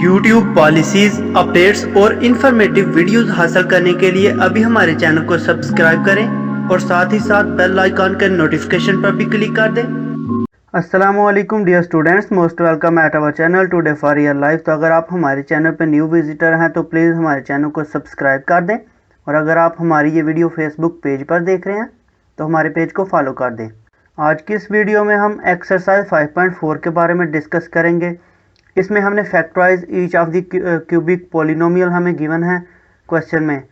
YouTube policies, updates और informative videos हासिल करने के लिए अभी हमारे चैनल को सब्सक्राइब करें और साथ ही साथ बेल आइकॉन के नोटिफिकेशन पर भी क्लिक कर दें। अस्सलामुअलैकुम dear students, most welcome at our channel today for your life. तो अगर आप हमारे चैनल पर न्यू विजिटर हैं तो प्लीज़ हमारे चैनल को सब्सक्राइब कर दें, और अगर आप हमारी ये वीडियो फेसबुक पेज पर देख रहे हैं तो हमारे पेज को फॉलो कर दें। आज की इस वीडियो में हम एक्सरसाइज 5.4 के बारे में डिस्कस करेंगे। इसमें हमने factorise each of the cubic polynomial हमें गिवन है क्वेश्चन में,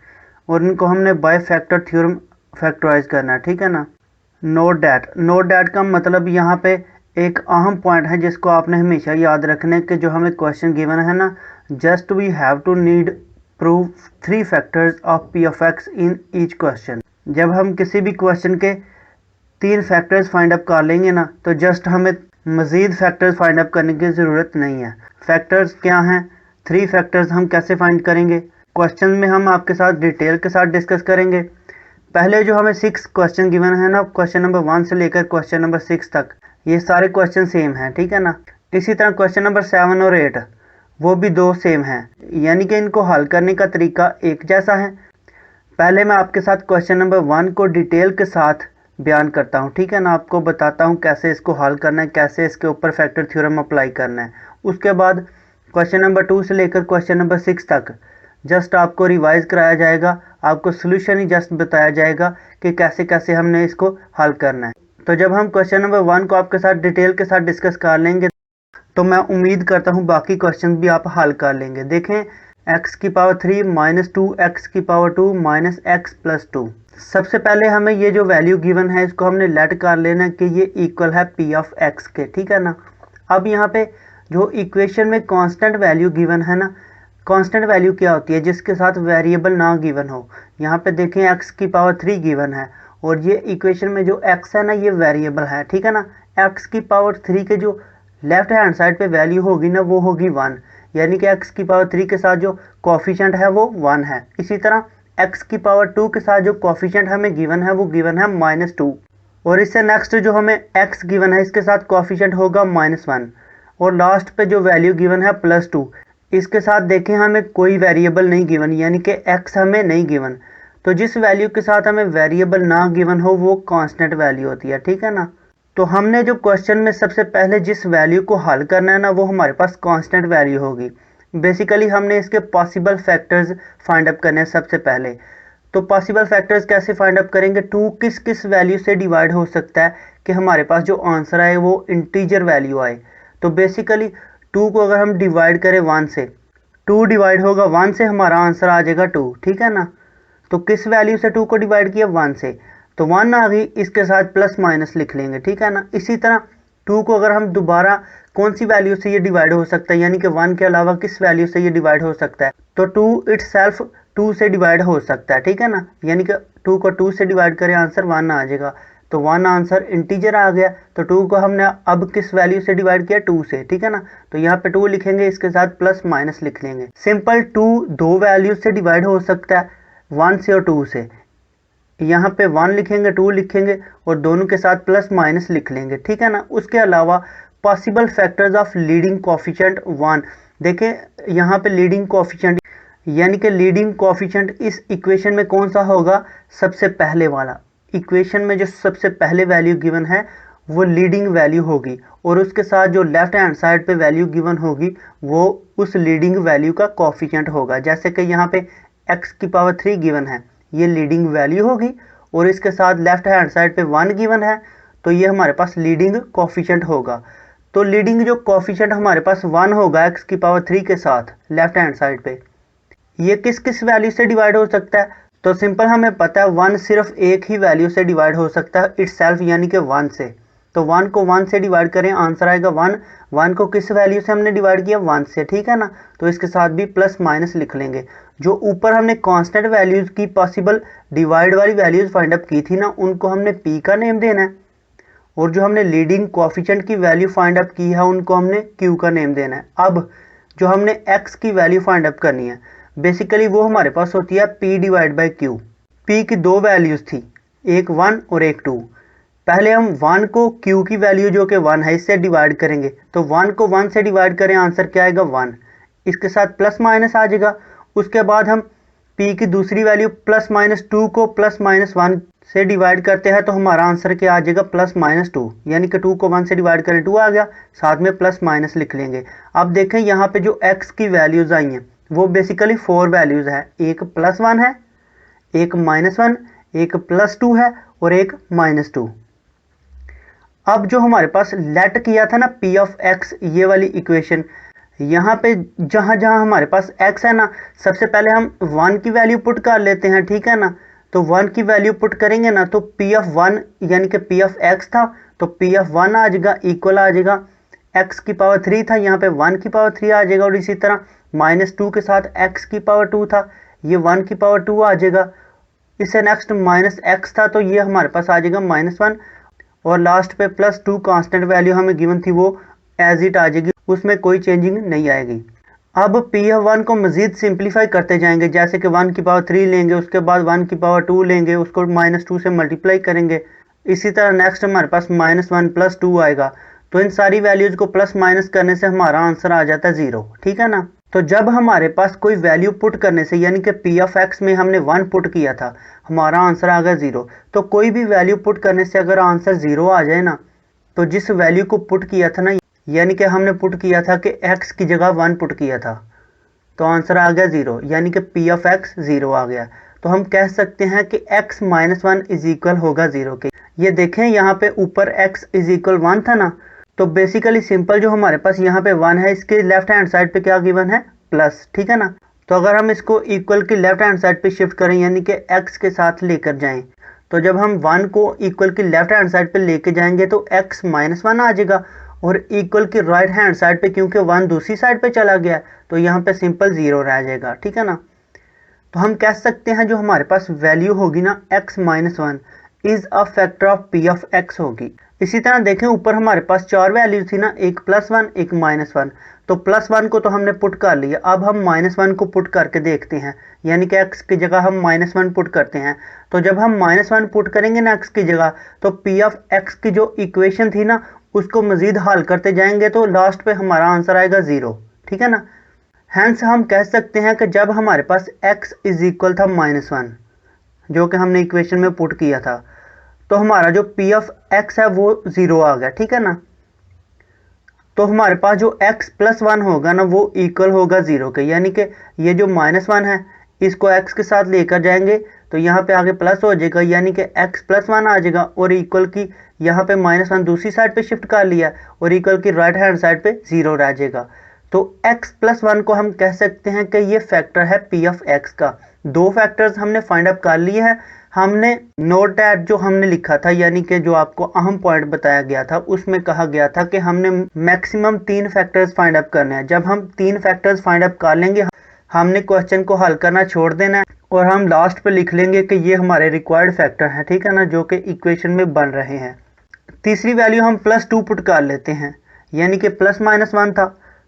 और इनको हमने बाय फैक्टर थ्योरम फैक्टराइज करना है, ठीक है ना। नोट डैट का मतलब यहाँ पे एक अहम पॉइंट है जिसको आपने हमेशा याद रखना कि जो हमें क्वेश्चन गिवन है ना, just we have to need prove 3 factors of P of X in each question. जब हम किसी भी क्वेश्चन के 3 फैक्टर्स फाइंड अप कर लेंगे ना, तो जस्ट हमें मज़ीद फैक्टर्स फाइंड अप करने की ज़रूरत नहीं है। फैक्टर्स क्या हैं, 3 फैक्टर्स हम कैसे फाइंड करेंगे, क्वेश्चन में हम आपके साथ डिटेल के साथ डिस्कस करेंगे। पहले जो हमें 6 क्वेश्चन गिवन है ना, क्वेश्चन नंबर 1 से लेकर क्वेश्चन नंबर 6 तक, ये सारे क्वेश्चन सेम हैं, ठीक है ना। इसी तरह क्वेश्चन नंबर 7 और 8 वो भी 2 सेम हैं, यानी कि इनको हल करने का तरीका एक जैसा है। पहले मैं आपके साथ क्वेश्चन नंबर 1 को डिटेल के साथ बयान करता हूँ, ठीक है ना। आपको बताता हूँ कैसे इसको हल करना है, कैसे इसके ऊपर फैक्टर थ्योरम अप्लाई करना है। उसके बाद क्वेश्चन नंबर 2 से लेकर क्वेश्चन नंबर 6 तक जस्ट आपको रिवाइज कराया जाएगा, आपको सोल्यूशन ही जस्ट बताया जाएगा कि कैसे कैसे हमने इसको हल करना है। तो जब हम क्वेश्चन नंबर 1 को आपके साथ डिटेल के साथ डिस्कस कर लेंगे तो मैं उम्मीद करता हूँ बाकी क्वेश्चन भी आप हल कर लेंगे। देखें, x की पावर 3 माइनस 2 x की पावर 2 माइनस x प्लस 2। सबसे पहले हमें ये जो वैल्यू गिवन है इसको हमने लेट कर लेना कि ये इक्वल है p ऑफ x के, ठीक है ना। अब यहाँ पे जो इक्वेशन में कांस्टेंट वैल्यू गिवन है ना, कांस्टेंट वैल्यू क्या होती है जिसके साथ वेरिएबल ना गिवन हो। यहाँ पे देखें x की पावर 3 गिवन है और ये इक्वेशन में जो x है ना ये वेरिएबल है, ठीक है ना। x की पावर 3 के जो लेफ्ट हैंड साइड पे वैल्यू होगी ना वो होगी 1, यानी कि x की पावर 3 के साथ जो कोफिशिएंट है वो 1 है। इसी तरह x की पावर 2 के साथ जो कोफिशिएंट हमें गिवन है वो गिवन है -2, और इससे नेक्स्ट जो हमें x गिवन है इसके साथ कोफिशिएंट होगा -1, और लास्ट पे जो वैल्यू गिवन है +2। इसके साथ देखें हमें कोई वेरिएबल नहीं गिवन, यानी कि x हमें नहीं गिवन। तो जिस वैल्यू के साथ हमें वेरिएबल ना गिवन हो वो कांस्टेंट वैल्यू होती है, ठीक है ना। तो हमने जो क्वेश्चन में सबसे पहले जिस वैल्यू को हल करना है ना वो हमारे पास कांस्टेंट वैल्यू होगी। बेसिकली हमने इसके पॉसिबल फैक्टर्स फाइंड अप करने हैं सबसे पहले। तो पॉसिबल फैक्टर्स कैसे फाइंड अप करेंगे, 2 किस किस वैल्यू से डिवाइड हो सकता है कि हमारे पास जो आंसर आए वो इंटीजर वैल्यू आए। तो बेसिकली 2 को अगर हम डिवाइड करें 1 से, 2 डिवाइड होगा 1 से, हमारा आंसर आ जाएगा 2, ठीक है ना। तो किस वैल्यू से 2 को डिवाइड किया, 1 से, तो 1 आ गई, इसके साथ प्लस माइनस लिख लेंगे, ठीक है ना। इसी तरह 2 को अगर हम दोबारा कौन सी वैल्यू से ये डिवाइड हो सकता है, यानी कि 1 के अलावा किस वैल्यू से ये डिवाइड हो सकता है, तो 2 इटसेल्फ 2 से डिवाइड हो सकता है, ठीक है ना। यानी कि 2 को 2 से डिवाइड करें आंसर 1 आ जाएगा, तो 1 आंसर इंटीजर आ गया। तो 2 को हमने अब किस वैल्यू से डिवाइड किया, 2 से, ठीक है ना। तो यहाँ पे 2 लिखेंगे, इसके साथ प्लस माइनस लिख लेंगे। सिंपल 2 दो वैल्यू से डिवाइड हो सकता है, 1 से और 2 से। यहाँ पे 1 लिखेंगे, 2 लिखेंगे और दोनों के साथ प्लस माइनस लिख लेंगे, ठीक है ना। उसके अलावा possible factors of leading coefficient 1। देखें यहाँ पे लीडिंग कोफिशिएंट, यानी कि लीडिंग कोफिशिएंट इस इक्वेशन में कौन सा होगा, सबसे पहले वाला। इक्वेशन में जो सबसे पहले वैल्यू गिवन है वो लीडिंग वैल्यू होगी, और उसके साथ जो लेफ्ट हैंड साइड पे वैल्यू गिवन होगी वो उस लीडिंग वैल्यू का कोफिशिएंट होगा। जैसे कि यहाँ पे x की पावर 3 गिवन है, ये लीडिंग वैल्यू होगी, और इसके साथ लेफ्ट हैंड साइड पे 1 गिवन है, तो ये हमारे पास लीडिंग कोफिशिएंट होगा। तो लीडिंग जो कोफिशिएंट हमारे पास 1 होगा x की पावर 3 के साथ लेफ्ट हैंड साइड पे, ये किस किस वैल्यू से डिवाइड हो सकता है, तो सिंपल हमें पता है 1 सिर्फ एक ही वैल्यू से डिवाइड हो सकता है, इटसेल्फ, यानी कि 1 से। तो 1 को 1 से डिवाइड करें आंसर आएगा 1। 1 को किस वैल्यू से हमने डिवाइड किया, 1 से, ठीक है ना। तो इसके साथ भी प्लस माइनस लिख लेंगे। जो ऊपर हमने कांस्टेंट वैल्यूज की पॉसिबल डिवाइड वाली वैल्यूज फाइंड अप की थी ना, उनको हमने p का नेम देना है, और जो हमने लीडिंग कोफिशिएंट की वैल्यू फाइंड अप की है उनको हमने q का नेम देना है। अब जो हमने x की वैल्यू फाइंड अप करनी है, बेसिकली वो हमारे पास होती है p divide by q। p की 2 वैल्यूज थी, एक 1 और एक 2। पहले हम 1 को q की वैल्यू जो कि 1 है इससे डिवाइड करेंगे, तो 1 को 1 से डिवाइड करें आंसर क्या आएगा 1। इसके साथ प्लस माइनस आ जाएगा। उसके बाद हम p की दूसरी वैल्यू प्लस माइनस 2 को प्लस माइनस 1 से डिवाइड करते हैं तो हमारा आंसर क्या आ जाएगा प्लस माइनस 2, यानी कि 2 को 1 से डिवाइड करें 2 आ गया, साथ में प्लस माइनस लिख लेंगे। अब देखें यहाँ पे जो x की वैल्यूज आई हैं वो बेसिकली 4 वैल्यूज है, एक प्लस 1 है, एक माइनस 1, एक प्लस 2 है और एक माइनस 2। अब जो हमारे पास लेट किया था ना p ऑफ x, ये वाली इक्वेशन, यहाँ पे जहाँ जहाँ हमारे पास x है ना, सबसे पहले हम 1 की वैल्यू पुट कर लेते हैं, ठीक है ना। तो 1 की वैल्यू पुट करेंगे ना तो p ऑफ 1 यानी कि p ऑफ x था तो p ऑफ 1 आ जाएगा, इक्वल आ जाएगा x की पावर 3 था, यहाँ पे 1 की पावर 3 आ जाएगा। और इसी तरह माइनस 2 के साथ x की पावर 2 था, ये 1 की पावर 2 आ जाएगा। इससे नेक्स्ट माइनस x था तो ये हमारे पास आ जाएगा माइनस 1, और लास्ट पे प्लस 2 कांस्टेंट वैल्यू हमें गिवन थी वो एज इट आ जाएगी, उसमें कोई चेंजिंग नहीं आएगी। अब p ऑफ 1 को मजीद सिंप्लीफाई करते जाएंगे, जैसे कि 1 की पावर 3 लेंगे, उसके बाद 1 की पावर 2 लेंगे, उसको माइनस 2 से मल्टीप्लाई करेंगे। इसी तरह नेक्स्ट हमारे पास माइनस 1 प्लस 2 आएगा। तो इन सारी वैल्यूज को प्लस माइनस करने से हमारा आंसर आ जाता है 0, ठीक है ना। तो जब हमारे पास कोई वैल्यू पुट करने से, यानी कि p ऑफ x में हमने 1 पुट किया था, हमारा आंसर आ गया 0। तो कोई भी वैल्यू पुट करने से अगर आंसर 0 आ जाए ना, तो जिस वैल्यू को पुट किया था ना, यानी कि हमने पुट किया था कि x की जगह 1 पुट किया था, तो आंसर आ गया 0, यानी कि p ऑफ x 0 आ गया। तो हम कह सकते हैं कि x माइनस 1 इज इक्वल होगा 0 के। ये देखें यहाँ पे ऊपर x इज इक्वल 1 था ना, तो बेसिकली सिंपल जो हमारे पास यहाँ पे 1 है, इसके लेफ्ट हैंड साइड पे क्या गिवन है प्लस, ठीक है ना। तो अगर हम इसको इक्वल की लेफ्ट हैंड साइड पे शिफ्ट करें, यानी कि x के साथ लेकर जाएं, तो जब हम 1 को इक्वल की लेफ्ट हैंड साइड पे लेके जाएंगे तो x माइनस 1 आ जाएगा, और इक्वल की राइट हैंड साइड पे क्योंकि 1 दूसरी साइड पे चला गया तो यहाँ पे सिंपल 0 रह जाएगा, ठीक है ना। तो हम कह सकते हैं जो हमारे पास वैल्यू होगी ना x minus 1 is a factor of p of x होगी। इसी तरह देखें ऊपर हमारे पास 4 वैल्यू थी ना, एक प्लस 1 एक माइनस 1, तो प्लस 1 को तो हमने पुट कर लिया। अब हम माइनस 1 को पुट करके देखते हैं, यानी कि x की जगह हम माइनस 1 पुट करते हैं। तो जब हम माइनस 1 पुट करेंगे ना x की जगह, तो p ऑफ x की जो इक्वेशन थी ना उसको मजीद हल करते जाएंगे तो लास्ट पे हमारा आंसर आएगा 0, ठीक है ना। हैंस हम कह सकते हैं कि जब हमारे पास x इज इक्वल था माइनस 1, जो कि हमने इक्वेशन में पुट किया था, तो हमारा जो p ऑफ x है वो 0 आ गया, ठीक है ना। तो हमारे पास जो x प्लस 1 होगा ना वो इक्वल होगा 0 के, यानी कि ये जो माइनस 1 है इसको x के साथ लेकर जाएंगे तो यहाँ पे आगे प्लस हो जाएगा, यानी कि x प्लस 1 आ जाएगा, और इक्वल की यहाँ पे माइनस 1 दूसरी साइड पे शिफ्ट कर लिया और इक्वल की राइट हैंड साइड पे 0 रह जाएगा। तो x प्लस 1 को हम कह सकते हैं कि ये फैक्टर है p ऑफ x का। दो फैक्टर्स हमने फाइंड आउट कर लिए हैं। हमने नोट दैट जो हमने लिखा था, यानी कि जो आपको अहम पॉइंट बताया गया था, उसमें कहा गया था कि हमने मैक्सिमम 3 फैक्टर्स फाइंड आउट करने हैं। जब हम 3 फैक्टर्स फाइंड आउट कर लेंगे, हमने क्वेश्चन को हल करना छोड़ देना है और हम लास्ट पे लिख लेंगे कि ये हमारे रिक्वायर्ड फैक्टर हैं, ठीक है ना, जो कि इक्वेशन में बन रहे हैं। तीसरी वैल्यू हम प्लस 2 पुट कर लेते हैं, यानी कि प्लस माइनस 1 था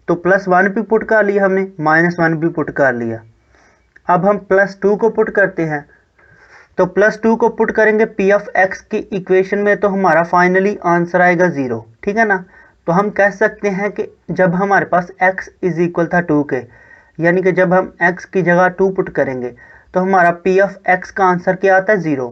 तो प्लस 1 भी पुट कर लिया हमने, माइनस 1 भी पुट कर लिया। अब हम प्लस 2 को पुट करते हैं, तो प्लस 2 को पुट करेंगे p ऑफ x की इक्वेशन में तो हमारा फाइनली आंसर आएगा 0, ठीक है ना। तो हम कह सकते हैं कि जब हमारे पास x इज इक्वल था 2 के, यानी कि जब हम x की जगह 2 पुट करेंगे तो हमारा p ऑफ x का आंसर क्या आता है 0।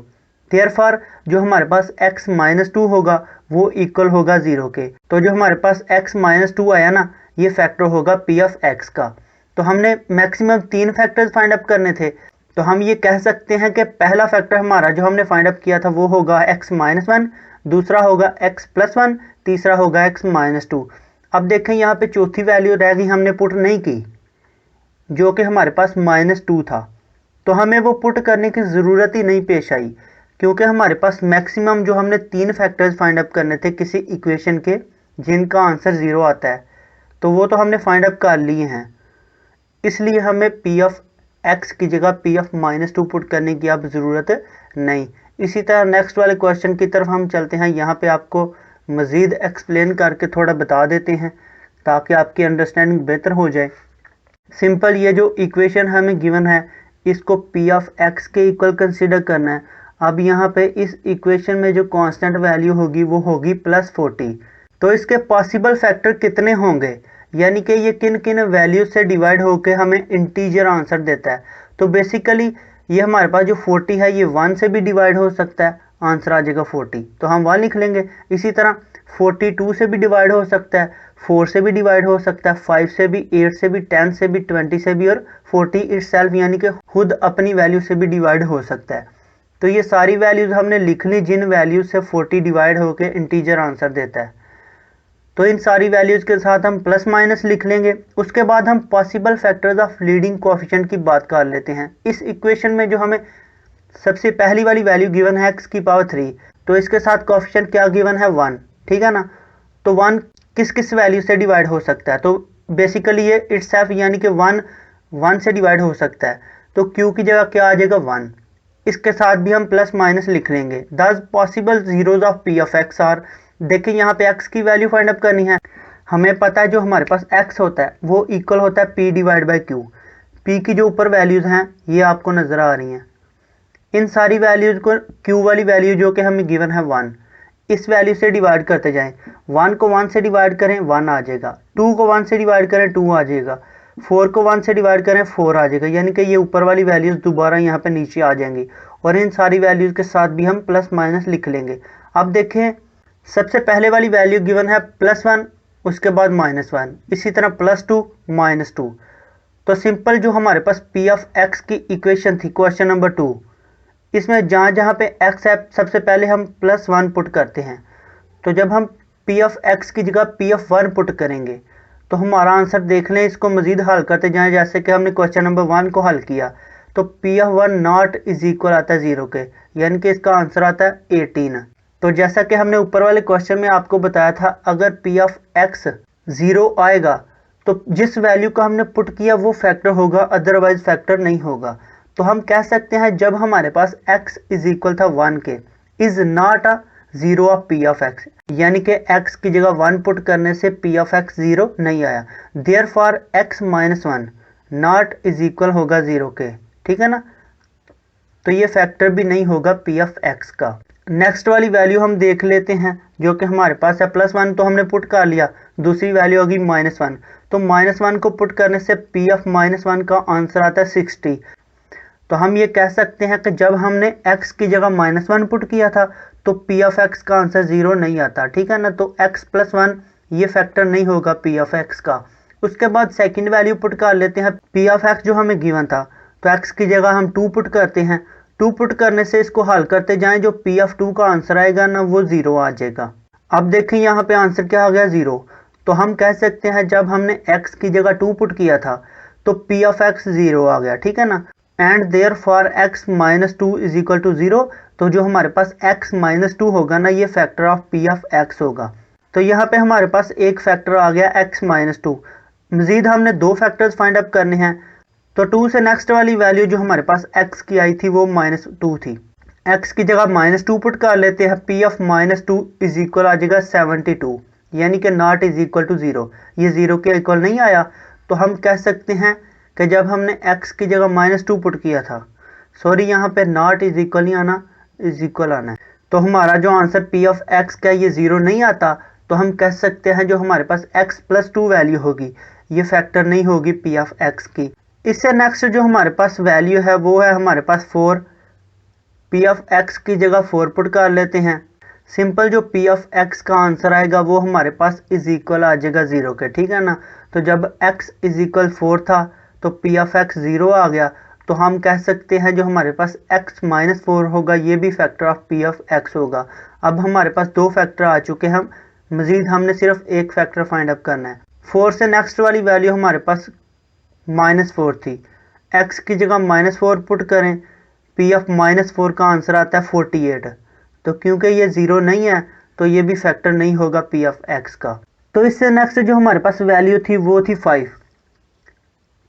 देयरफॉर जो हमारे पास x माइनस 2 होगा वो इक्वल होगा 0 के। तो जो हमारे पास x माइनस 2 आया ना, ये फैक्टर होगा p ऑफ x का। तो हमने मैक्सिमम 3 फैक्टर्स फाइंड अप करने थे, तो हम ये कह सकते हैं कि पहला फैक्टर हमारा जो हमने फाइंड अप किया था वो होगा x माइनस 1, दूसरा होगा x प्लस 1, तीसरा होगा x माइनस 2। अब देखें यहाँ पे चौथी वैल्यू रह गई, हमने पुट नहीं की, जो कि हमारे पास माइनस 2 था, तो हमें वो पुट करने की ज़रूरत ही नहीं पेश आई, क्योंकि हमारे पास मैक्सिमम जो हमने 3 फैक्टर्स फाइंड अप करने थे किसी इक्वेशन के जिनका आंसर 0 आता है, तो वो तो हमने फाइंड अप कर लिए हैं। इसलिए हमें p ऑफ x की जगह p ऑफ माइनस 2 पुट करने की अब ज़रूरत नहीं। इसी तरह नेक्स्ट वाले क्वेश्चन की तरफ हम चलते हैं। यहाँ पे आपको मज़ीद एक्सप्लेन करके थोड़ा बता देते हैं ताकि आपकी अंडरस्टैंडिंग बेहतर हो जाए। सिंपल ये जो इक्वेशन हमें गिवन है इसको p ऑफ x के इक्वल कंसिडर करना है। अब यहाँ पे इस इक्वेशन में जो कांस्टेंट वैल्यू होगी वो होगी +40। तो इसके पॉसिबल फैक्टर कितने होंगे, यानी कि ये किन किन वैल्यूज से डिवाइड होकर हमें इंटीजर आंसर देता है। तो बेसिकली ये हमारे पास जो 40 है ये 1 से भी डिवाइड हो सकता है, आंसर आ जाएगा 40, तो हम 1 लिख लेंगे। इसी तरह 42 से भी डिवाइड हो सकता है, 4 से भी डिवाइड हो सकता है, 5 से भी, 8 से भी, 10 से भी, 20 से भी, और 40 इटसेल्फ यानी कि खुद अपनी वैल्यू से भी डिवाइड हो सकता है। तो ये सारी वैल्यूज हमने लिख ली जिन वैल्यूज से 40 डिवाइड होकर इंटीजर आंसर देता है। तो इन सारी वैल्यूज के साथ हम प्लस माइनस लिख लेंगे। उसके बाद हम possible factors of leading coefficient की बात कर लेते हैं। इस इक्वेशन में जो हमें सबसे पहली वाली वैल्यू गिवन है x की पावर 3, तो इसके साथ कोएफिशिएंट क्या गिवन है 1, ठीक है ना। तो 1 किस किस वैल्यू से डिवाइड हो सकता है, तो बेसिकली ये इटसेल्फ यानी कि 1 से डिवाइड हो सकता है, तो q की जगह क्या आ जाएगा 1। इसके साथ भी हम प्लस माइनस लिख लेंगे। Thus possible zeros of p of x are, देखिए यहाँ पे x की वैल्यू फाइंड अप करनी है। हमें पता है जो हमारे पास x होता है वो इक्वल होता है p divide by q। p की जो ऊपर वैल्यूज हैं ये आपको नजर आ रही हैं। इन सारी वैल्यूज को q वाली वैल्यू जो कि हमें गिवन है 1, इस वैल्यू से डिवाइड करते जाएं। 1 को 1 से डिवाइड करें 1 आ जाएगा, 2 को 1 से डिवाइड करें 2 आ जाएगा, 4 को 1 से डिवाइड करें 4 आ जाएगा, यानी कि ये ऊपर वाली वैल्यूज दोबारा यहाँ पे नीचे आ जाएंगी। और इन सारी वैल्यूज के साथ भी हम प्लस माइनस लिख लेंगे। अब देखें सबसे पहले वाली वैल्यू गिवन है +1, उसके बाद -1, इसी तरह +2 -2। तो सिंपल जो हमारे पास p ऑफ x की इक्वेशन थी क्वेश्चन नंबर 2, इसमें जहाँ जहाँ पे x है सबसे पहले हम +1 पुट करते हैं। तो जब हम p ऑफ x की जगह p ऑफ 1 पुट करेंगे तो हमारा आंसर देख लें। इसको मजीद हल करते जाएं, जैसे कि हमने क्वेश्चन नंबर 1 को हल किया तो p of 1 not is equal आता है 0 के, यानी कि इसका आंसर आता है 18। तो जैसा कि हमने ऊपर वाले क्वेश्चन में आपको बताया था, अगर p ऑफ x 0 आएगा तो जिस वैल्यू का हमने पुट किया वो फैक्टर होगा, अदरवाइज फैक्टर नहीं होगा। तो हम कह सकते हैं जब हमारे पास x इज इक्वल था 1 के, is not a 0 of p of x, यानी कि x की जगह 1 पुट करने से p ऑफ x 0 नहीं आया। Therefore x minus 1 not is equal होगा 0 के, ठीक है ना। तो ये फैक्टर भी नहीं होगा p ऑफ x का। नेक्स्ट वाली वैल्यू हम देख लेते हैं जो कि हमारे पास है +1, तो हमने पुट कर लिया। दूसरी वैल्यू होगी -1, तो -1 को पुट करने से p ऑफ -1 का आंसर आता है 60। तो हम ये कह सकते हैं कि जब हमने x की जगह -1 पुट किया था तो p ऑफ x का आंसर 0 नहीं आता, ठीक है ना। तो x + 1 ये फैक्टर नहीं होगा p ऑफ x का। उसके बाद सेकंड वैल्यू पुट कर लेते हैं p ऑफ x जो हमें गिवन था, तो x की जगह हम 2 पुट करते हैं। 2 पुट करने से इसको हल करते जाएं, जो p ऑफ 2 का आंसर आएगा ना वो 0 आ जाएगा। अब देखें यहाँ पे आंसर क्या आ गया 0। तो हम कह सकते हैं जब हमने x की जगह 2 पुट किया था तो p ऑफ x 0 आ गया, ठीक है ना। And therefore x minus 2 is equal to 0। तो जो हमारे पास x माइनस 2 होगा ना ये factor of p of x होगा। तो यहाँ पे हमारे पास एक फैक्टर आ गया x माइनस 2। मजीद हमने 2 फैक्टर्स फाइंड अप करने हैं। तो 2 से नेक्स्ट वाली वैल्यू जो हमारे पास x की आई थी वो -2 थी। x की जगह -2 पुट कर लेते हैं, p ऑफ -2 इज इक्वल आ जाएगा 72, यानी कि नॉट इज इक्वल टू 0। ये 0 के इक्वल नहीं आया, तो हम कह सकते हैं कि जब हमने x की जगह -2 पुट किया था, सॉरी यहाँ पे नॉट इज इक्वल नहीं आना, इज इक्वल आना है। तो हमारा जो आंसर p ऑफ x का ये 0 नहीं आता, तो हम कह सकते हैं जो हमारे पास x + 2 वैल्यू होगी ये फैक्टर नहीं होगी p ऑफ x की। इससे नेक्स्ट जो हमारे पास वैल्यू है वो है हमारे पास 4। p ऑफ x की जगह 4 पुट कर लेते हैं। सिंपल जो p ऑफ x का आंसर आएगा वो हमारे पास इज इक्वल आ जाएगा 0 के, ठीक है ना। तो जब x इज इक्वल 4 था तो p ऑफ x 0 आ गया। तो हम कह सकते हैं जो हमारे पास x माइनस 4 होगा ये भी factor of p of x होगा। अब हमारे पास 2 फैक्टर आ चुके हैं, मजीद हमने सिर्फ एक फैक्टर फाइंड अप करना है। 4 से नेक्स्ट वाली वैल्यू हमारे पास -4 थी। x की जगह -4 पुट करें, p ऑफ -4 का आंसर आता है 48। तो क्योंकि ये 0 नहीं है तो ये भी फैक्टर नहीं होगा p ऑफ x का। तो इससे नेक्स्ट जो हमारे पास वैल्यू थी वो थी 5,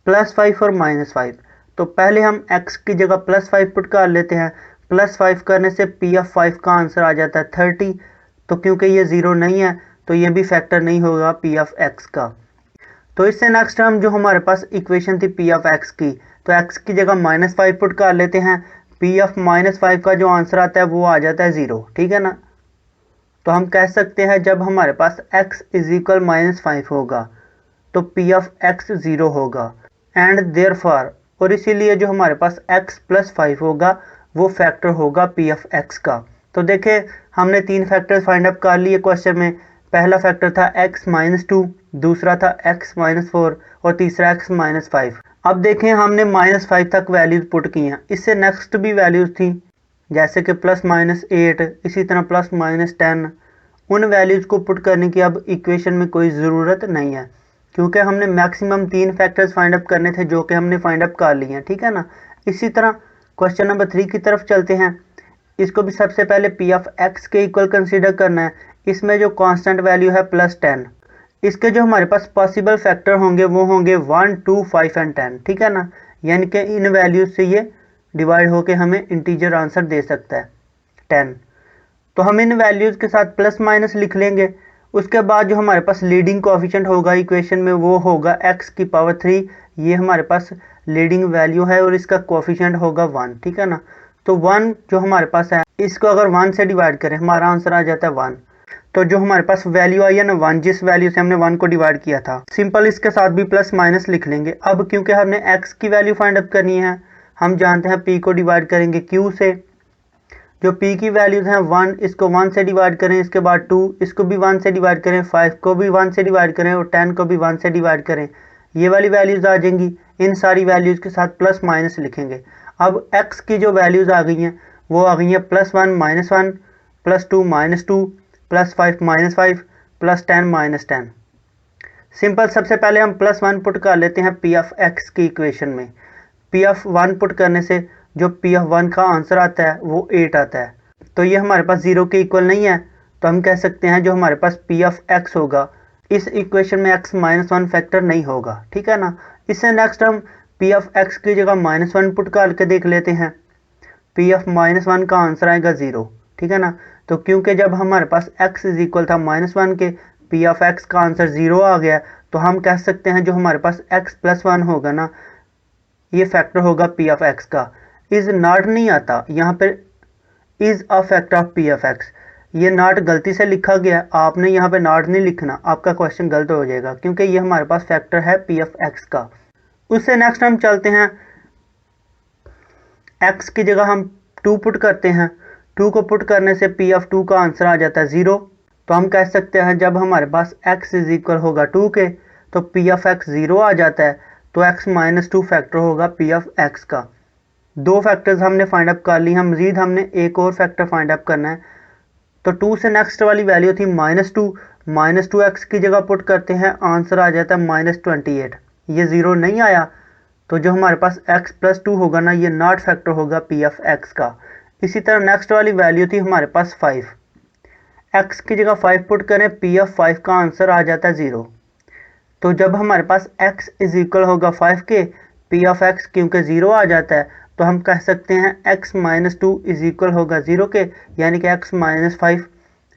+5 और -5। तो पहले हम x की जगह +5 पुट कर लेते हैं। +5 करने से p ऑफ 5 का आंसर आ जाता है 30। तो क्योंकि ये 0 नहीं है तो ये भी फैक्टर नहीं होगा p ऑफ x का। तो इससे नेक्स्ट हम जो हमारे पास इक्वेशन थी p ऑफ x की, तो x की जगह -5 पुट कर लेते हैं। p ऑफ -5 का जो आंसर आता है वो आ जाता है 0, ठीक है ना। तो हम कह सकते हैं जब हमारे पास x इज इक्वल -5 होगा तो पी ऑफ एक्स 0 होगा। एंड देयरफॉर, और इसीलिए जो हमारे पास x प्लस 5 होगा वो फैक्टर होगा पी ऑफ एक्स का। तो देखें हमने 3 फैक्टर्स फाइंड अप कर लिए क्वेश्चन में। पहला फैक्टर था x माइनस 2, दूसरा था x माइनस 4 और तीसरा x माइनस 5। अब देखें हमने -5 तक वैल्यूज पुट की हैं। इससे नेक्स्ट भी वैल्यूज थी जैसे कि +-8, इसी तरह +-10। उन वैल्यूज को पुट करने की अब इक्वेशन में कोई ज़रूरत नहीं है, क्योंकि हमने मैक्सिमम 3 फैक्टर्स फाइंड अप करने थे जो कि हमने फाइंड अप कर लिए हैं। ठीक है ना। इसी तरह क्वेश्चन नंबर 3 की तरफ चलते हैं। इसको भी सबसे पहले पी ऑफ एक्स के इक्वल कंसीडर करना है। इसमें जो कांस्टेंट वैल्यू है +10, इसके जो हमारे पास पॉसिबल फैक्टर होंगे वो होंगे 1, 2, 5 एंड 10। ठीक है ना। यानी कि इन वैल्यूज से ये डिवाइड होके हमें इंटीजर आंसर दे सकता है 10। तो हम इन वैल्यूज के साथ प्लस माइनस लिख लेंगे। उसके बाद जो हमारे पास लीडिंग कोएफिशिएंट होगा इक्वेशन में वो होगा x की पावर 3। ये हमारे पास लीडिंग वैल्यू है और इसका कोएफिशिएंट होगा 1। ठीक है ना। तो 1 जो हमारे पास है इसको अगर 1 से डिवाइड करें हमारा आंसर आ जाता है 1। तो जो हमारे पास वैल्यू आई है ना 1, जिस वैल्यू से हमने 1 को डिवाइड किया था, सिंपल इसके साथ भी प्लस माइनस लिख लेंगे। अब क्योंकि हमने x की वैल्यू फाइंड अप करनी है, हम जानते हैं p को डिवाइड करेंगे q से। जो p की वैल्यूज हैं 1, इसको 1 से डिवाइड करें, इसके बाद 2, इसको भी 1 से डिवाइड करें, 5 को भी 1 से डिवाइड करें और 10 को भी 1 से डिवाइड करें। ये वाली वैल्यूज आ जाएंगी। इन सारी वैल्यूज के साथ प्लस माइनस लिखेंगे। अब x की जो वैल्यूज आ गई हैं वो आ गई हैं +1 -1, +2 -2, +5 -5, +10 -10। सिंपल सबसे पहले हम +1 पुट कर लेते हैं पी ऑफ एक्स की इक्वेशन में। पी ऑफ 1 पुट करने से जो पी ऑफ 1 का आंसर आता है वो 8 आता है। तो ये हमारे पास 0 के इक्वल नहीं है, तो हम कह सकते हैं जो हमारे पास पी ऑफ एक्स होगा इस इक्वेशन में x -1 फैक्टर नहीं होगा। ठीक है ना। इससे नेक्स्ट हम पी ऑफ एक्स की जगह -1 पुट करके देख लेते हैं। पी ऑफ -1 का आंसर आएगा 0। ठीक है ना। तो क्योंकि जब हमारे पास x इज इक्वल था -1 के, पी ऑफ एक्स का आंसर 0 आ गया, तो हम कह सकते हैं जो हमारे पास x + 1 होगा ना, ये फैक्टर होगा पी ऑफ एक्स का। इज नॉट नहीं आता, यहाँ पर is a factor of P of x. ये नॉट गलती से लिखा गया, आपने यहाँ पे नॉट नहीं लिखना, आपका क्वेश्चन गलत हो जाएगा, क्योंकि ये हमारे पास फैक्टर है पी ऑफ एक्स का। उससे नेक्स्ट हम चलते हैं, x की जगह हम 2 पुट करते हैं। 2 को पुट करने से पी ऑफ 2 का आंसर आ जाता है 0। तो हम कह सकते हैं जब हमारे पास x इज इक्वल होगा 2 के, तो पी ऑफ एक्स 0 आ जाता है। तो x -2 फैक्टर होगा पी ऑफ एक्स का। 2 फैक्टर्स हमने फाइंड अप कर ली हैं, मजीद हमने एक और फैक्टर फाइंड अप करना है। तो 2 से नेक्स्ट वाली वैल्यू थी -2, -2x की जगह पुट करते हैं, आंसर आ जाता है -28। ये 0 नहीं आया, तो जो हमारे पास x + 2 होगा ना, ये नॉट फैक्टर होगा पी ऑफ एक्स का। इसी तरह नेक्स्ट वाली वैल्यू थी हमारे पास 5, x की जगह 5 पुट करें, पी ऑफ 5 का आंसर आ जाता है 0। तो जब हमारे पास x इज इक्वल होगा 5 के, पी ऑफ x क्योंकि 0 आ जाता है, तो हम कह सकते हैं x -2 इज इक्वल होगा 0 के, यानी कि x -5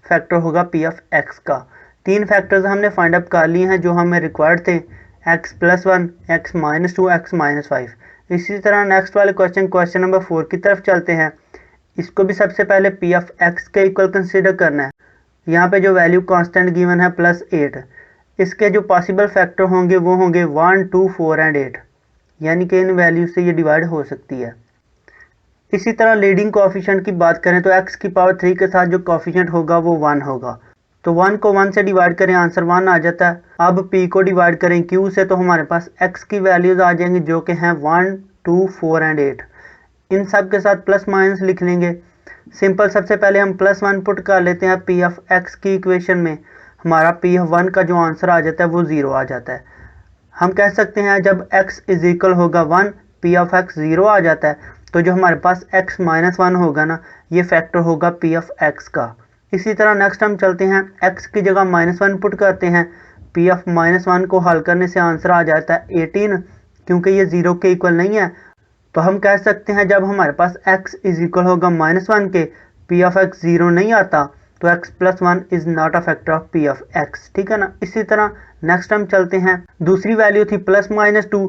फैक्टर होगा पी ऑफ एक्स का। 3 फैक्टर्स हमने फाइंड अप कर लिए हैं जो हमें रिक्वायर्ड थे, x + 1, x -2, x -5। इसी तरह नेक्स्ट वाले क्वेश्चन नंबर 4 की तरफ चलते हैं। इसको भी सबसे पहले पी ऑफ एक्स के इक्वल कंसीडर करना है। यहाँ पे जो वैल्यू कांस्टेंट गिवन है +8, इसके जो पॉसिबल फैक्टर होंगे वो होंगे 1, 2, 4 एंड 8, यानी कि इन वैल्यू से ये डिवाइड हो सकती है। इसी तरह लीडिंग कोएफिशिएंट की बात करें तो x की पावर 3 के साथ जो कोएफिशिएंट होगा वो 1 होगा। तो 1 को 1 से डिवाइड करें, आंसर 1 आ जाता है। अब p को डिवाइड करें q से, तो हमारे पास x की वैल्यूज आ जाएंगी जो कि हैं 1, 2, 4 एंड 8। इन सब के साथ प्लस माइनस लिख लेंगे। सिंपल सबसे पहले हम +1 पुट कर लेते हैं पी ऑफ एक्स की इक्वेशन में। हमारा पी ऑफ 1 का जो आंसर आ जाता है वो 0 आ जाता है। हम कह सकते हैं जब x इज इक्वल होगा 1, पी ऑफ एक्स 0 आ जाता है, तो जो हमारे पास x -1 होगा ना, ये फैक्टर होगा पी ऑफ एक्स का। इसी तरह नेक्स्ट हम चलते हैं, x की जगह -1 पुट करते हैं। पी ऑफ -1 को हल करने से आंसर आ जाता है 18, क्योंकि ये 0 के इक्वल नहीं है। तो हम कह सकते हैं जब हमारे पास x इज इक्वल होगा -1 के, पी ऑफ एक्स 0 नहीं आता, तो x + 1 is not a factor of P of x. ठीक है ना। इसी तरह नेक्स्ट हम चलते हैं, दूसरी वैल्यू थी +-2।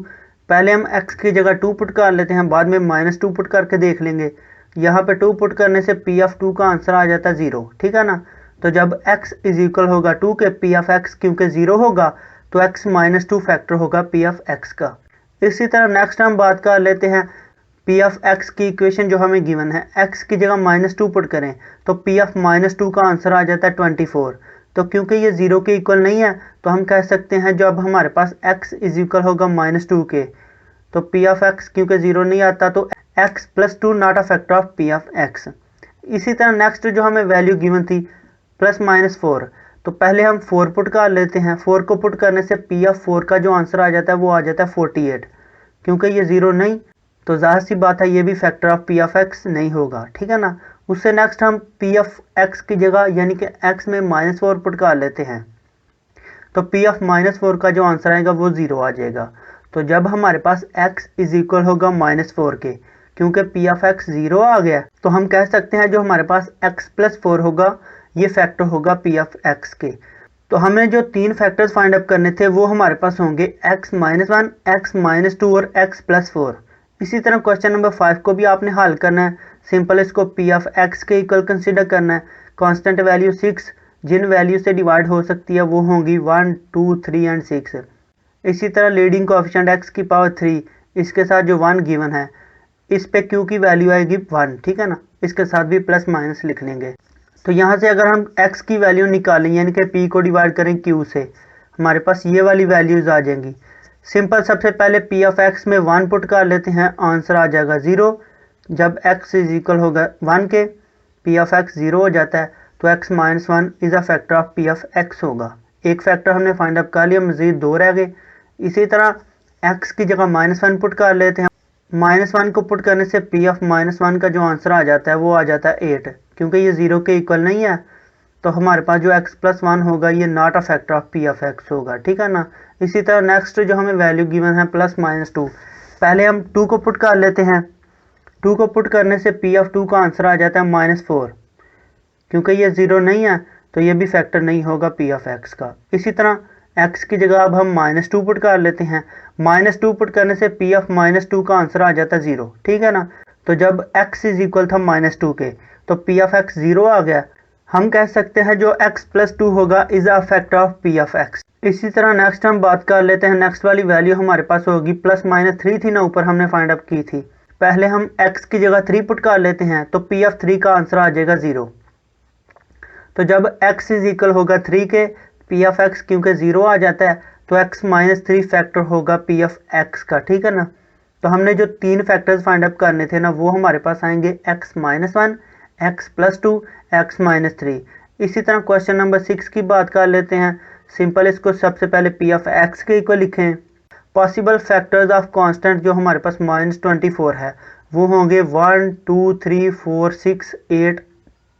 पहले हम x की जगह 2 पुट कर लेते हैं, बाद में -2 पुट करके देख लेंगे। यहाँ पे 2 पुट करने से पी ऑफ 2 का आंसर आ जाता है 0। ठीक है ना। तो जब x इज इक्वल होगा 2 के, पी ऑफ एक्स क्योंकि 0 होगा, तो x माइनस 2 फैक्टर होगा पी ऑफ एक्स का। इसी तरह नेक्स्ट हम बात कर लेते हैं पी ऑफ एक्स की इक्वेशन जो हमें गिवन है, x की जगह -2 पुट करें तो पी ऑफ -2 का आंसर आ जाता है 24। तो क्योंकि ये 0 के इक्वल नहीं है तो हम कह सकते हैं जब हमारे पास x इज इक्वल होगा -2 के, तो पी ऑफ एक्स क्योंकि 0 नहीं आता तो x + 2 not a factor of P of x. इसी तरह नेक्स्ट जो हमें वैल्यू गिवन थी +-4, तो पहले हम 4 पुट कर लेते हैं। 4 को पुट करने से पी ऑफ 4 का जो आंसर आ जाता है वो आ जाता है 48। क्योंकि ये 0 नहीं तो जाहिर सी बात है ये भी factor of P of x नहीं होगा, ठीक है ना। उससे नेक्स्ट हम पी ऑफ एक्स की जगह यानी कि x में -4 पुट कर लेते हैं, तो पी ऑफ -4 का जो आंसर आएगा वो 0 आ जाएगा। तो जब हमारे पास x इज इक्वल होगा -4 के, क्योंकि पी ऑफ एक्स 0 आ गया, तो हम कह सकते हैं जो हमारे पास x + 4 होगा ये फैक्टर होगा पी ऑफ एक्स के। तो हमें जो 3 फैक्टर्स फाइंड अप करने थे वो हमारे पास होंगे x - 1, x - 2 और x + 4। इसी तरह क्वेश्चन नंबर 5 को भी आपने हल करना है। सिंपल इसको पी ऑफ एक्स के इक्वल कंसीडर करना है। कांस्टेंट वैल्यू 6 जिन वैल्यू से डिवाइड हो सकती है वो होंगी 1, 2, 3 एंड 6। इसी तरह लीडिंग कोएफिशिएंट x की पावर 3 इसके साथ जो 1 गिवन है इस पे q की वैल्यू आएगी 1, ठीक है ना। इसके साथ भी प्लस माइनस लिख लेंगे। तो यहाँ से अगर हम x की वैल्यू निकालें यानी कि p को डिवाइड करें q से, हमारे पास ये वाली वैल्यूज आ जाएंगी। सिंपल सबसे पहले पी ऑफ एक्स में 1 पुट कर लेते हैं, आंसर आ जाएगा 0। जब x इज इक्वल होगा 1 के, पी ऑफ एक्स 0 हो जाता है तो x - 1 is a factor of P of x होगा। एक फैक्टर हमने फाइंड अप कर लिया, मजीद 2 रह गए। इसी तरह x की जगह -1 पुट कर लेते हैं। -1 को पुट करने से पी ऑफ -1 का जो आंसर आ जाता है वो आ जाता है 8। क्योंकि ये 0 के इक्वल नहीं है तो हमारे पास जो x + 1 होगा ये not a factor of P of x होगा, ठीक है ना। इसी तरह नेक्स्ट जो हमें वैल्यू गिवन है +-2, पहले हम 2 को पुट कर लेते हैं। 2 को पुट करने से पी ऑफ 2 का आंसर आ जाता है -4। क्योंकि ये 0 नहीं है तो ये भी फैक्टर नहीं होगा पी ऑफ एक्स का। इसी तरह x की जगह अब हम -2 पुट कर लेते हैं। -2 पुट करने से पी ऑफ -2 का आंसर आ जाता है 0, ठीक है ना। तो जब x इज इक्वल था -2 के तो पी ऑफ एक्स 0 आ गया। हम कह सकते हैं जो x + 2 होगा is a factor of P of x. इसी तरह नेक्स्ट हम बात कर लेते हैं। नेक्स्ट वाली वैल्यू हमारे पास होगी +-3 थी ना, ऊपर हमने फाइंड अप की थी। पहले हम x की जगह 3 पुट कर लेते हैं तो पी ऑफ 3 का आंसर आ जाएगा 0। तो जब x इज इक्वल होगा 3 के, पी ऑफ एक्स क्योंकि 0 आ जाता है तो x - 3 फैक्टर होगा पी ऑफ एक्स का, ठीक है ना। तो हमने जो 3 फैक्टर्स फाइंड अप करने थे ना वो हमारे पास आएंगे x - 1, x + 2, x - 3। इसी तरह क्वेश्चन नंबर 6 की बात कर लेते हैं। सिंपल इसको सबसे पहले पी ऑफ एक्स के इक्वल लिखें। पॉसिबल फैक्टर्स ऑफ कांस्टेंट जो हमारे पास -24 है वो होंगे 1, 2, 3, 4, 6, 8,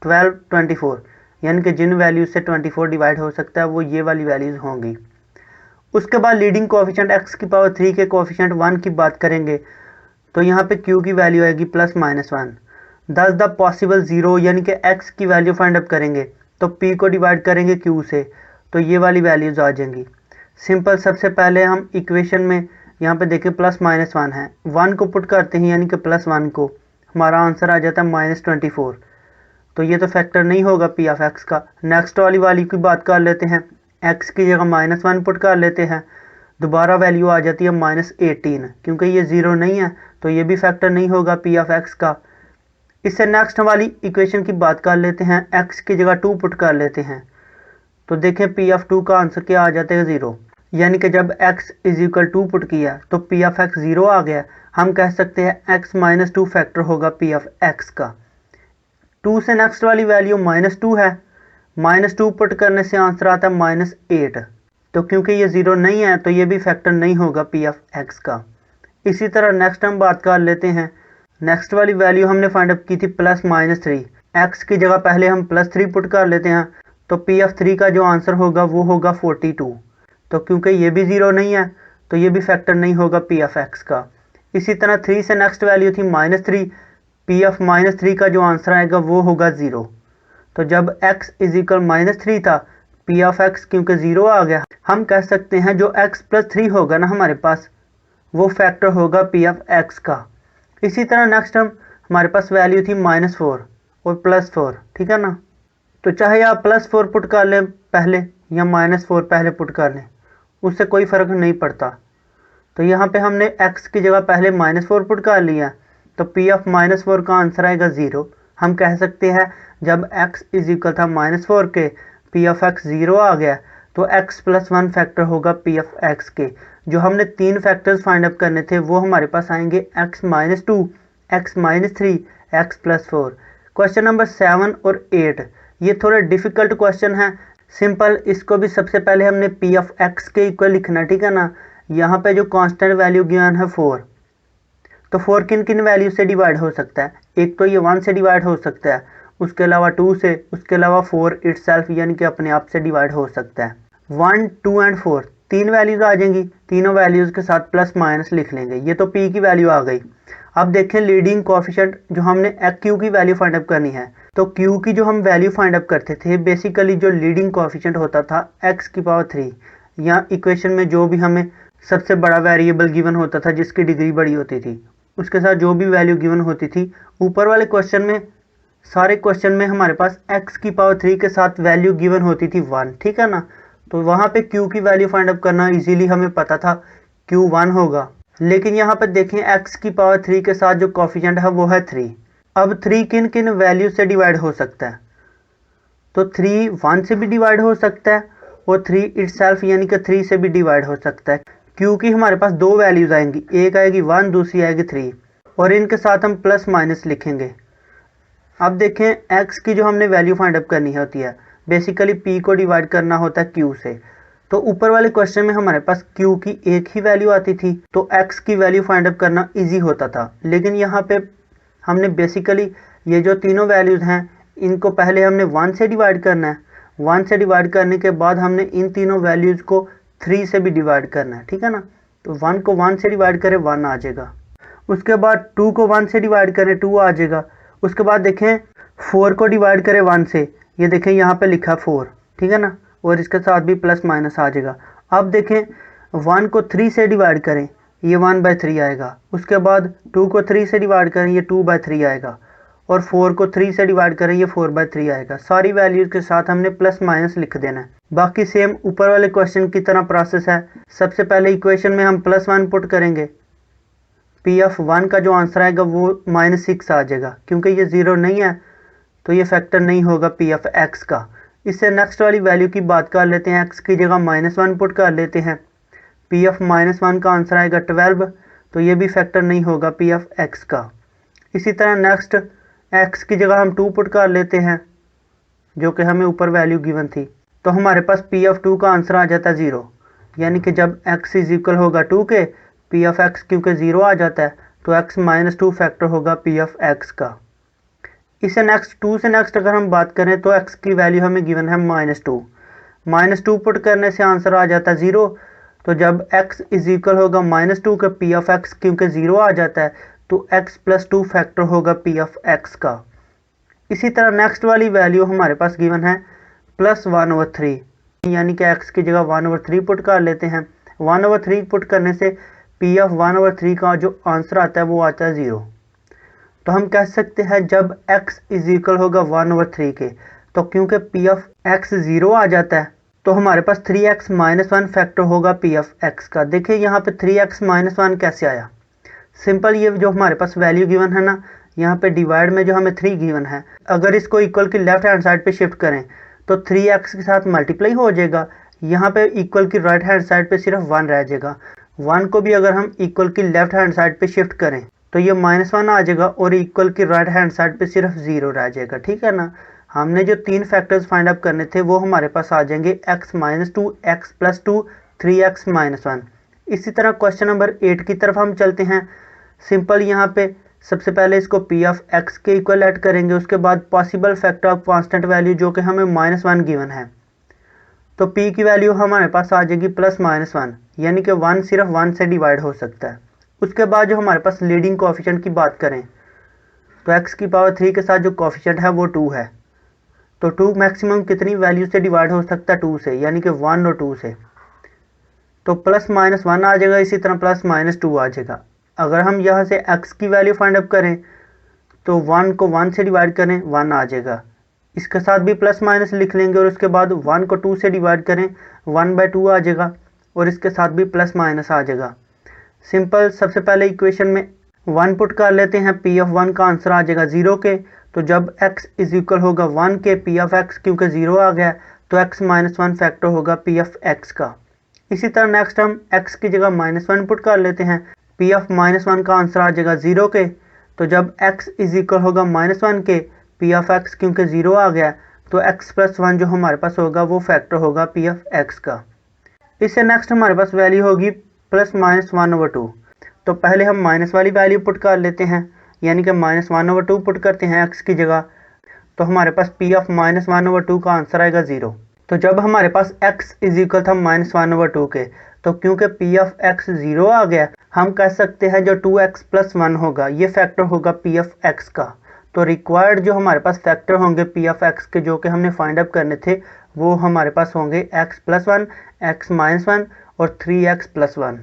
12, 24। यानी कि जिन वैल्यूज से 24 डिवाइड हो सकता है वो ये वाली वैल्यूज होंगी। उसके बाद लीडिंग कोएफिशिएंट x की पावर 3 के कोएफिशिएंट 1 की बात करेंगे तो यहाँ पे q की वैल्यू आएगी +-1। दस द पॉसिबल 0 यानी कि x की वैल्यू फाइंड अप करेंगे तो p को डिवाइड करेंगे q से, तो ये वाली वैल्यूज आ जाएंगी। सिंपल सबसे पहले हम इक्वेशन में यहाँ पे देखें +-1 है, 1 को पुट करते हैं यानी कि +1 को, हमारा आंसर आ जाता है -24। तो ये तो फैक्टर नहीं होगा पी ऑफ एक्स का। नेक्स्ट वाली की बात कर लेते हैं। x की जगह -1 पुट कर लेते हैं, दोबारा वैल्यू आ जाती है -18। क्योंकि ये 0 नहीं है तो ये भी फैक्टर नहीं होगा पी ऑफ एक्स का। इससे नेक्स्ट वाली इक्वेशन की बात कर लेते हैं। x की जगह 2 पुट कर लेते हैं तो देखें पी ऑफ 2 का आंसर क्या आ जाता है 0। यानी कि जब x इज इक्वल 2 पुट किया तो पी ऑफ एक्स 0 आ गया। हम कह सकते हैं x - 2 फैक्टर होगा पी ऑफ एक्स का। 2 से नेक्स्ट वाली वैल्यू -2 है, -2 पुट करने से आंसर आता है -8। तो क्योंकि ये 0 नहीं है तो ये भी फैक्टर नहीं होगा पी ऑफ एक्स का। इसी तरह नेक्स्ट हम बात कर लेते हैं। नेक्स्ट वाली वैल्यू हमने फाइंड अप की थी +-3। x की जगह पहले हम +3 पुट कर लेते हैं तो पी ऑफ 3 का जो आंसर होगा वो होगा 42। तो क्योंकि ये भी 0 नहीं है तो ये भी फैक्टर नहीं होगा पी ऑफ एक्स का। इसी तरह 3 से नेक्स्ट वैल्यू थी -3, पी ऑफ -3 का जो आंसर आएगा वो होगा 0। तो जब x इज इक्वल -3 था, पी ऑफ एक्स क्योंकि 0 आ गया, हम कह सकते हैं जो x + 3 होगा ना हमारे पास वो फैक्टर होगा पी ऑफ एक्स का। इसी तरह नेक्स्ट हमारे पास वैल्यू थी -4 और +4, ठीक है ना। तो चाहे आप +4 पुट कर लें पहले या -4 पहले पुट कर लें, उससे कोई फ़र्क नहीं पड़ता। तो यहाँ पे हमने x की जगह पहले -4 पुट कर लिया, तो p ऑफ -4 का आंसर आएगा 0। हम कह सकते हैं जब x इज इक्वल था -4 के, p ऑफ x 0 आ गया, तो x प्लस 1 फैक्टर होगा p ऑफ x के। जो हमने 3 फैक्टर्स फाइंड अप करने थे वो हमारे पास आएंगे x -2, x -3, x plus 4। Question number 7 और 8 ये थोड़ा डिफिकल्ट क्वेश्चन है। सिंपल, इसको भी सबसे पहले हमने p ऑफ x के इक्वल लिखना, ठीक है ना। यहाँ पे जो कांस्टेंट वैल्यू गिवन है 4, तो 4 किन किन वैल्यू से डिवाइड हो सकता है? एक तो ये 1 से डिवाइड हो सकता है, उसके अलावा 2 से, उसके अलावा 4 इटसेल्फ यानी कि अपने आप से डिवाइड हो सकता है। 1, 2 एंड 4 तीन वैल्यूज आ जाएंगी, तीनों वैल्यूज के साथ प्लस माइनस लिख लेंगे। ये तो p की वैल्यू आ गई। अब देखें लीडिंग कोएफिशिएंट, जो हमने q की वैल्यू फाइंड अप करनी है। तो q की जो हम वैल्यू फाइंड अप करते थे, बेसिकली जो लीडिंग कोएफिशिएंट होता था x⁻3, या इक्वेशन में जो भी हमें सबसे बड़ा वेरिएबल गिवन होता था जिसकी डिग्री बड़ी होती थी, उसके साथ जो भी वैल्यू गिवन होती थी, ऊपर वाले क्वेश्चन में, सारे क्वेश्चन में हमारे पास x⁻3 के साथ वैल्यू गिवन होती थी 1, ठीक है ना। तो वहाँ पे q की वैल्यू फाइंड अप करना इजीली हमें पता था q 1 होगा। लेकिन यहाँ पर देखें x⁻3 के साथ जो कोएफिशिएंट है वो है 3। अब 3 किन किन वैल्यू से डिवाइड हो सकता है? तो 3 1 से भी डिवाइड हो सकता है और 3 इटसेल्फ यानी कि 3 से भी डिवाइड हो सकता है, क्योंकि हमारे पास दो वैल्यूज आएंगी, एक आएगी 1, दूसरी आएगी 3, और इनके साथ हम प्लस माइनस लिखेंगे। अब देखें x की जो हमने वैल्यू फाइंड अप करनी होती है, बेसिकली p को डिवाइड करना होता है q से। तो ऊपर वाले क्वेश्चन में हमारे पास q की एक ही वैल्यू आती थी, तो x की वैल्यू फाइंड अप करना इजी होता था। लेकिन यहाँ पे हमने बेसिकली ये जो तीनों वैल्यूज हैं, इनको पहले हमने 1 से डिवाइड करना है। 1 से डिवाइड करने के बाद हमने इन तीनों वैल्यूज को 3 से भी डिवाइड करना है, ठीक है ना। तो 1 को 1 से डिवाइड करें 1 आ जाएगा, उसके बाद 2 को 1 से डिवाइड करें 2 आ जाएगा, उसके बाद देखें 4 को डिवाइड करें 1 से, ये देखें यहाँ पे लिखा 4, ठीक है ना, और इसके साथ भी प्लस माइनस आ जाएगा। अब देखें 1 को 3 से डिवाइड करें, ये 1/3 आएगा, उसके बाद 2 को 3 से डिवाइड करें, ये 2/3 आएगा, और 4 को 3 से डिवाइड करें, ये 4/3 आएगा। सारी वैल्यूज के साथ हमने प्लस माइनस लिख देना है। बाकी सेम ऊपर वाले क्वेश्चन की तरह प्रोसेस है। सबसे पहले इक्वेशन में हम +1 पुट करेंगे, p ऑफ 1 का जो आंसर आएगा वो -6 आ जाएगा, क्योंकि ये 0 नहीं है तो ये फैक्टर नहीं होगा p ऑफ x का। इससे नेक्स्ट वाली वैल्यू की बात कर लेते हैं, x की जगह -1 पुट कर लेते हैं, p ऑफ -1 का आंसर आएगा 12, तो ये भी फैक्टर नहीं होगा p ऑफ x का। इसी तरह नेक्स्ट x की जगह हम 2 पुट कर लेते हैं, जो कि हमें ऊपर वैल्यू गिवन थी, तो हमारे पास p ऑफ 2 का आंसर आ जाता है 0, यानी कि जब x इज इक्वल होगा 2 के, p ऑफ x क्योंकि 0 आ जाता है, तो x -2 फैक्टर होगा p ऑफ x का। इसे नेक्स्ट 2 से नेक्स्ट अगर हम बात करें तो x की वैल्यू हमें गिवन है -2, -2 पुट करने से आंसर आ जाता है 0। तो जब x इज इक्वल होगा -2 का, p ऑफ x क्योंकि 0 आ जाता है, तो x + 2 फैक्टर होगा p ऑफ x का। इसी तरह नेक्स्ट वाली वैल्यू हमारे पास गिवन है +1/3, यानी कि x की जगह 1/3 पुट कर लेते हैं। 1/3 पुट करने से p ऑफ 1/3 का जो आंसर आता है वो आता है 0। तो हम कह सकते हैं जब x इज इक्वल होगा 1/3 के, तो क्योंकि p ऑफ x 0 आ जाता है, तो हमारे पास 3x - 1 फैक्टर होगा p ऑफ x का। देखिए यहाँ पे 3x - 1 कैसे आया? सिंपल, ये जो हमारे पास वैल्यू गिवन है ना, यहाँ पे डिवाइड में जो हमें 3 गिवन है, अगर इसको इक्वल की लेफ्ट हैंड साइड पे शिफ्ट करें तो 3x के साथ मल्टीप्लाई हो जाएगा। यहाँ पे इक्वल की राइट हैंड साइड पे सिर्फ 1 रह जाएगा। 1 को भी अगर हम इक्वल की लेफ्ट हैंड साइड पे शिफ्ट करें तो ये -1 आ जाएगा, और इक्वल की राइट हैंड साइड पे सिर्फ 0 रह जाएगा, ठीक है ना। हमने जो 3 फैक्टर्स फाइंड अप करने थे वो हमारे पास आ जाएंगे x -2, x + 2, 3x - 1। इसी तरह क्वेश्चन नंबर 8 की तरफ हम चलते हैं। सिंपल, यहाँ पे सबसे पहले इसको p ऑफ x के इक्वल ऐड करेंगे, उसके बाद possible factor of constant value जो कि हमें -1 गिवन है, तो p की वैल्यू हमारे पास आ जाएगी +-1, यानी कि 1 सिर्फ 1 से डिवाइड हो सकता है। उसके बाद जो हमारे पास लीडिंग कोएफिशिएंट की बात करें तो x⁻3 के साथ जो कोएफिशिएंट है वो 2 है, तो 2 मैक्सिमम कितनी वैल्यू से डिवाइड हो सकता है? 2 से, यानी कि 1 और 2 से, तो +-1 आ जाएगा, इसी तरह +-2 आ जाएगा। अगर हम यहाँ से x की वैल्यू फाइंड अप करें तो 1 को 1 से डिवाइड करें 1 आ जाएगा, इसके साथ भी प्लस माइनस लिख लेंगे, और उसके बाद 1 को 2 से डिवाइड करें 1/2 आ जाएगा, और इसके साथ भी प्लस माइनस आ जाएगा। सिंपल, सबसे पहले इक्वेशन में 1 पुट कर लेते हैं, पी ऑफ 1 का आंसर आ जाएगा 0 के। तो जब x इज इक्वल होगा 1 के पी ऑफ x, क्योंकि 0 आ गया तो x माइनस 1 फैक्टर होगा पी ऑफ x का। इसी तरह नेक्स्ट हम x की जगह -1 पुट कर लेते हैं, पी ऑफ -1 का आंसर आ जाएगा 0 के। तो जब x इज इक्वल होगा -1 के पी ऑफ x, क्योंकि 0 आ गया तो x प्लस 1 जो हमारे पास होगा वो फैक्टर होगा पी ऑफ x का। इससे नेक्स्ट हमारे पास वैल्यू होगी +(-1/2). तो पहले हम माइनस वाली वैल्यू पुट कर लेते हैं, यानी कि -1/2 पुट करते हैं x की जगह। तो हमारे पास पी ऑफ -1/2 का आंसर आएगा 0। तो जब हमारे पास x इज इक्वल था -1/2 के, तो क्योंकि पी ऑफ x 0 आ गया, हम कह सकते हैं जो 2x + 1 होगा ये फैक्टर होगा पी ऑफ x का। तो रिक्वायर्ड जो हमारे पास फैक्टर होंगे पी ऑफ x के, जो कि हमने फाइंड आउट करने थे, वो हमारे पास होंगे x + 1, x - 1 और 3x + 1।